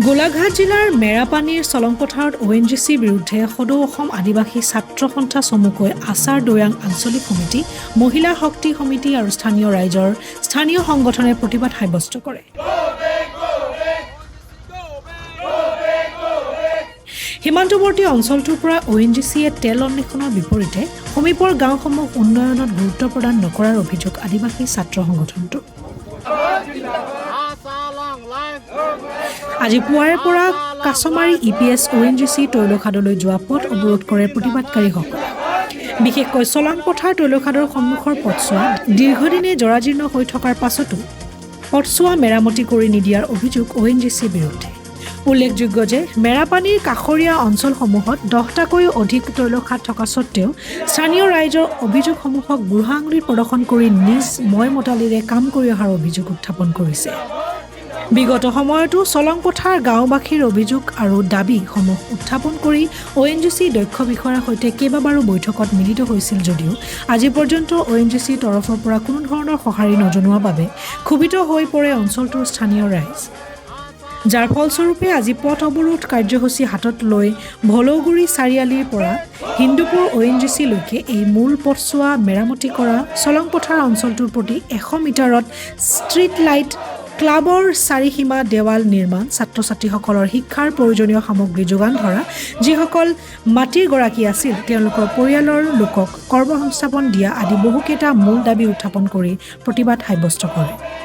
গোলাঘাট জিলাৰ মেৰাপানীৰ চলংপথাৰত ONGCৰ বিৰুদ্ধে সদৌ অসম আদিবাসী ছাত্ৰ সন্থা চমুকৈ আচাৰ দৈয়াং আঞ্চলিক সমিতি, মহিলা শক্তি সমিতি আৰু স্থানীয় ৰাইজৰ স্থানীয় সংগঠনে প্ৰতিবাদ সাব্যস্ত কৰে। সীমান্তৱৰ্তী অঞ্চলটোৰ পৰা ONGCয়ে তেল অন্বেষণৰ বিপৰীতে সমীপৰ গাঁওসমূহ উন্নয়নত গুৰুত্ব প্ৰদান নকৰাৰ অভিযোগ আদিবাসী ছাত্ৰ সংগঠনটোৰ। আজি পুৱাৰে পৰা কাছমাৰী EPS ONGC তৈলখাদলৈ যোৱা পথ অৱৰোধ কৰে প্ৰতিবাদকাৰীসকলে। বিশেষকৈ চলাংপথাৰ তৈলখাদৰ সন্মুখৰ পথছোৱা দীৰ্ঘদিনে জৰাজীৰ্ণ হৈ থকাৰ পাছতো পথছোৱা মেৰামতি কৰি নিদিয়াৰ অভিযোগ ONGCৰ বিৰুদ্ধে। উল্লেখযোগ্য যে মেৰাপানীৰ কাষৰীয়া অঞ্চলসমূহত 10টাকৈ অধিক তৈলখাদ থকা স্বত্তেও স্থানীয় ৰাইজৰ অভিযোগসমূহক বুঢ়া আঙুলিত প্ৰদৰ্শন কৰি নিজ মতালিৰে কাম কৰি অহাৰ অভিযোগ উত্থাপন কৰিছে। বিগত সময়তো চলংপথাৰ গাঁওবাসীৰ অভিযোগ আৰু দাবীসমূহ উত্থাপন কৰি ONGC দক্ষ বিষয়াৰ সৈতে কেইবাবাৰো বৈঠকত মিলিত হৈছিল যদিও আজি পৰ্যন্ত ONGCৰ তৰফৰ পৰা কোনো ধৰণৰ সঁহাৰি নজনোৱাৰ বাবে ক্ষোভিত হৈ পৰে অঞ্চলটোৰ স্থানীয় ৰাইজ। যাৰ ফলস্বৰূপে আজি পথ অৱৰোধ কাৰ্যসূচী হাতত লৈ ভলৌগুৰি চাৰিআলিৰ পৰা হিন্দুপুৰ ONGCলৈকে এই মূল পথছোৱা মেৰামতি কৰা, চলংপথাৰ অঞ্চলটোৰ প্ৰতি 100 মিটাৰত ষ্ট্ৰীট লাইট, ক্লাবৰ চাৰিসীমা দেৱাল নিৰ্মাণ, ছাত্ৰ-ছাত্ৰীসকলৰ শিক্ষাৰ প্ৰয়োজনীয় সামগ্ৰী যোগান ধৰা, যিসকল মাটিৰ গৰাকী আছিল তেওঁলোকৰ পৰিয়ালৰ লোকক কৰ্মসংস্থাপন দিয়া আদি বহুকেইটা মূল দাবী উত্থাপন কৰি প্ৰতিবাদ সাব্যস্ত কৰে।